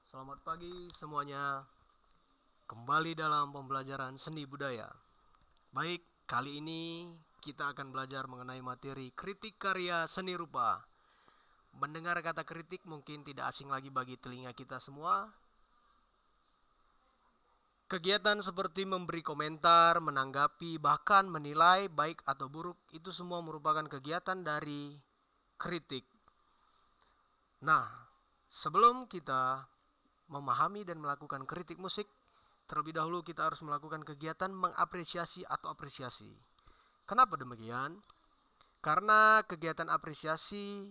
Selamat pagi semuanya. Kembali dalam pembelajaran seni budaya. Baik, kali ini kita akan belajar mengenai materi kritik karya seni rupa. Mendengar kata kritik mungkin tidak asing lagi bagi telinga kita semua. Kegiatan seperti memberi komentar, menanggapi, bahkan menilai baik atau buruk itu semua merupakan kegiatan dari kritik. Nah, sebelum kita memahami dan melakukan kritik musik, terlebih dahulu kita harus melakukan kegiatan mengapresiasi atau apresiasi. Kenapa demikian? Karena kegiatan apresiasi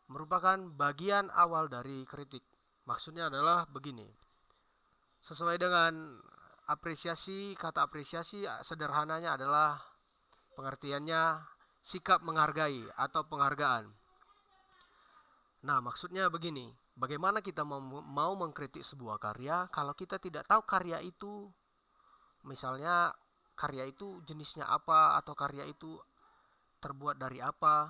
merupakan bagian awal dari kritik. Maksudnya adalah begini. Sesuai dengan apresiasi, kata apresiasi sederhananya adalah pengertiannya sikap menghargai atau penghargaan. Nah, maksudnya begini, bagaimana kita mau mengkritik sebuah karya kalau kita tidak tahu karya itu, misalnya karya itu jenisnya apa atau karya itu terbuat dari apa,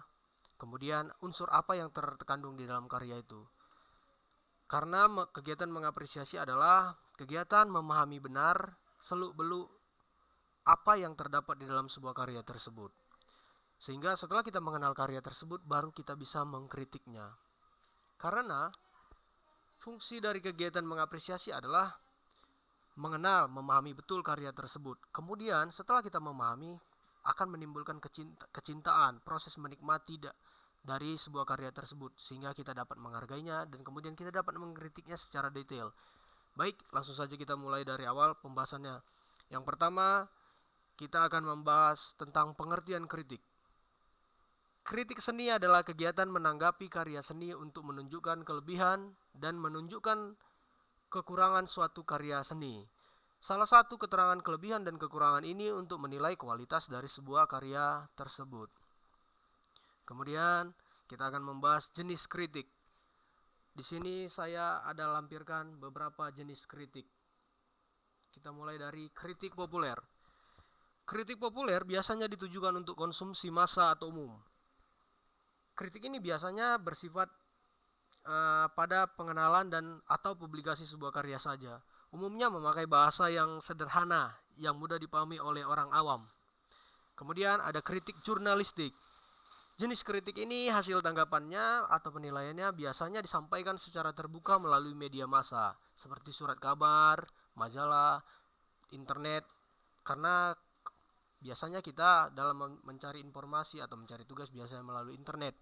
kemudian unsur apa yang terkandung di dalam karya itu. Karena kegiatan mengapresiasi adalah kegiatan memahami benar seluk-beluk apa yang terdapat di dalam sebuah karya tersebut. Sehingga setelah kita mengenal karya tersebut, baru kita bisa mengkritiknya. Karena fungsi dari kegiatan mengapresiasi adalah mengenal, memahami betul karya tersebut. Kemudian setelah kita memahami, akan menimbulkan kecintaan, proses menikmati dari sebuah karya tersebut, sehingga kita dapat menghargainya dan kemudian kita dapat mengkritiknya secara detail. Baik, langsung saja kita mulai dari awal pembahasannya. Yang pertama, kita akan membahas tentang pengertian kritik. Kritik seni adalah kegiatan menanggapi karya seni untuk menunjukkan kelebihan dan menunjukkan kekurangan suatu karya seni. Salah satu keterangan kelebihan dan kekurangan ini untuk menilai kualitas dari sebuah karya tersebut. Kemudian kita akan membahas jenis kritik. Di sini saya ada lampirkan beberapa jenis kritik. Kita mulai dari kritik populer. Kritik populer biasanya ditujukan untuk konsumsi massa atau umum. Kritik ini biasanya bersifat pada pengenalan dan atau publikasi sebuah karya saja. Umumnya memakai bahasa yang sederhana, yang mudah dipahami oleh orang awam. Kemudian ada kritik jurnalistik. Jenis kritik ini hasil tanggapannya atau penilaiannya biasanya disampaikan secara terbuka melalui media massa, seperti surat kabar, majalah, internet, karena biasanya kita dalam mencari informasi atau mencari tugas biasanya melalui internet.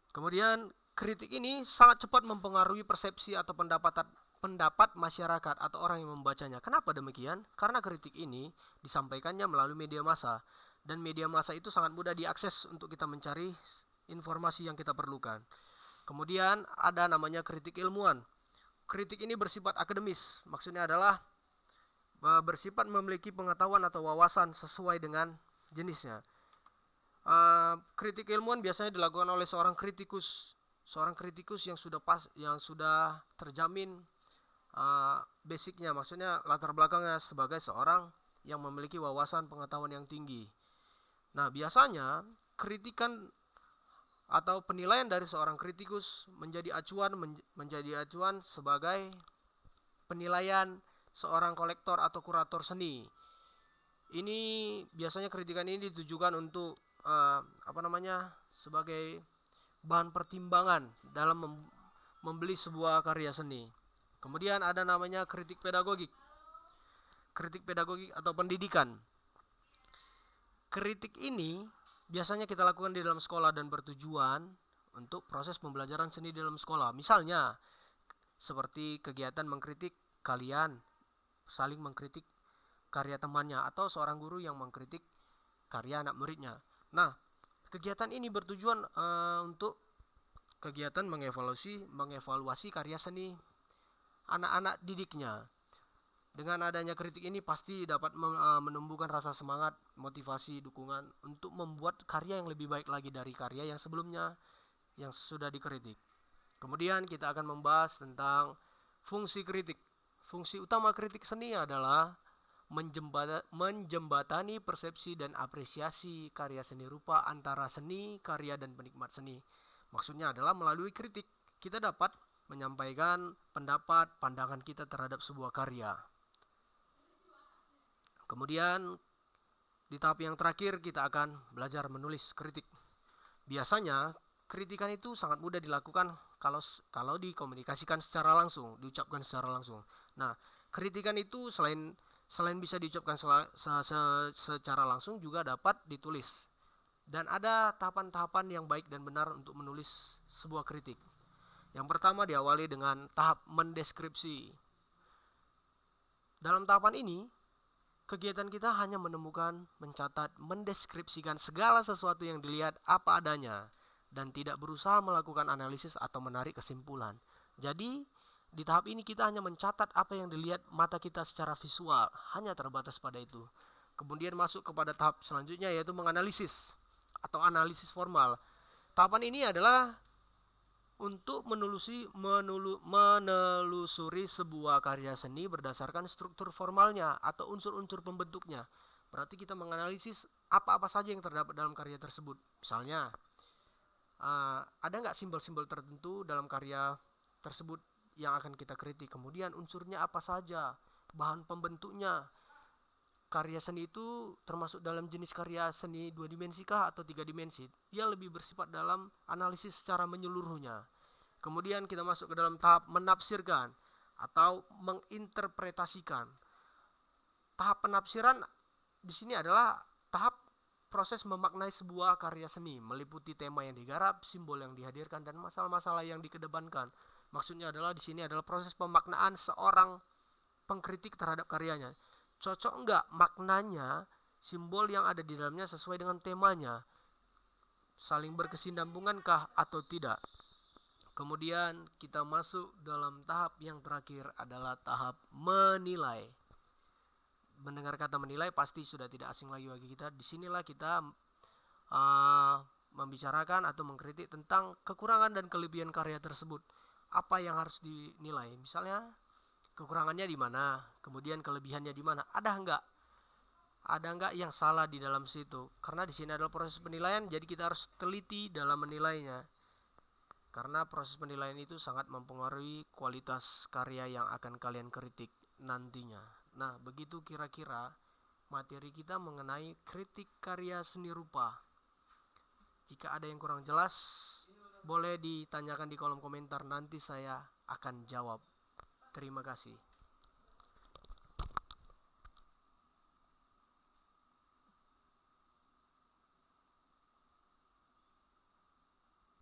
Kemudian kritik ini sangat cepat mempengaruhi persepsi atau pendapat masyarakat atau orang yang membacanya. Kenapa demikian? Karena kritik ini disampaikannya melalui media massa, dan media massa itu sangat mudah diakses untuk kita mencari informasi yang kita perlukan. Kemudian ada namanya kritik ilmuwan. Kritik ini bersifat akademis, maksudnya adalah bersifat memiliki pengetahuan atau wawasan sesuai dengan jenisnya. Kritik ilmuwan biasanya dilakukan oleh seorang kritikus yang sudah terjamin basicnya, maksudnya latar belakangnya sebagai seorang yang memiliki wawasan pengetahuan yang tinggi. Nah, biasanya kritikan atau penilaian dari seorang kritikus menjadi acuan sebagai penilaian seorang kolektor atau kurator seni. Ini biasanya kritikan ini ditujukan untuk sebagai bahan pertimbangan dalam membeli sebuah karya seni. Kemudian ada namanya kritik pedagogik. Kritik pedagogik atau pendidikan. Kritik ini biasanya kita lakukan di dalam sekolah dan bertujuan untuk proses pembelajaran seni di dalam sekolah. Misalnya seperti kegiatan mengkritik kalian, saling mengkritik karya temannya, atau seorang guru yang mengkritik karya anak muridnya. Nah, kegiatan ini bertujuan untuk kegiatan mengevaluasi karya seni anak-anak didiknya. Dengan adanya kritik ini pasti dapat menumbuhkan rasa semangat, motivasi, dukungan untuk membuat karya yang lebih baik lagi dari karya yang sebelumnya yang sudah dikritik. Kemudian kita akan membahas tentang fungsi kritik. Fungsi utama kritik seni adalah menjembatani persepsi dan apresiasi karya seni rupa antara seni, karya, dan penikmat seni. Maksudnya adalah melalui kritik kita dapat menyampaikan pendapat, pandangan kita terhadap sebuah karya. Kemudian di tahap yang terakhir kita akan belajar menulis kritik. Biasanya kritikan itu sangat mudah dilakukan kalau dikomunikasikan secara langsung, diucapkan secara langsung. Nah, kritikan itu selain bisa diucapkan secara langsung juga dapat ditulis. Dan ada tahapan-tahapan yang baik dan benar untuk menulis sebuah kritik. Yang pertama diawali dengan tahap mendeskripsi. Dalam tahapan ini, kegiatan kita hanya menemukan, mencatat, mendeskripsikan segala sesuatu yang dilihat apa adanya dan tidak berusaha melakukan analisis atau menarik kesimpulan. Jadi, di tahap ini kita hanya mencatat apa yang dilihat mata kita secara visual, hanya terbatas pada itu. Kemudian masuk kepada tahap selanjutnya yaitu menganalisis atau analisis formal. Tahapan ini adalah untuk menelusuri sebuah karya seni berdasarkan struktur formalnya atau unsur-unsur pembentuknya. Berarti kita menganalisis apa-apa saja yang terdapat dalam karya tersebut. Misalnya, ada nggak simbol-simbol tertentu dalam karya tersebut yang akan kita kritik. Kemudian unsurnya apa saja, bahan pembentuknya. Karya seni itu termasuk dalam jenis karya seni 2 dimensi kah atau 3 dimensi. Dia lebih bersifat dalam analisis secara menyeluruhnya. Kemudian kita masuk ke dalam tahap menafsirkan atau menginterpretasikan. Tahap penafsiran di sini adalah tahap proses memaknai sebuah karya seni, meliputi tema yang digarap, simbol yang dihadirkan, dan masalah-masalah yang dikedepankan. Maksudnya adalah di sini adalah proses pemaknaan seorang pengkritik terhadap karyanya. Cocok enggak maknanya, simbol yang ada di dalamnya sesuai dengan temanya? Saling berkesinambungankah atau tidak? Kemudian kita masuk dalam tahap yang terakhir adalah tahap menilai. Mendengar kata menilai pasti sudah tidak asing lagi bagi kita. Disinilah kita membicarakan atau mengkritik tentang kekurangan dan kelebihan karya tersebut. Apa yang harus dinilai? Misalnya kekurangannya di mana, kemudian kelebihannya di mana. Ada enggak yang salah di dalam situ? Karena di sini adalah proses penilaian, jadi kita harus teliti dalam menilainya. Karena proses penilaian itu sangat mempengaruhi kualitas karya yang akan kalian kritik nantinya. Nah, begitu kira-kira materi kita mengenai kritik karya seni rupa. Jika ada yang kurang jelas, boleh ditanyakan di kolom komentar, nanti saya akan jawab. Terima kasih.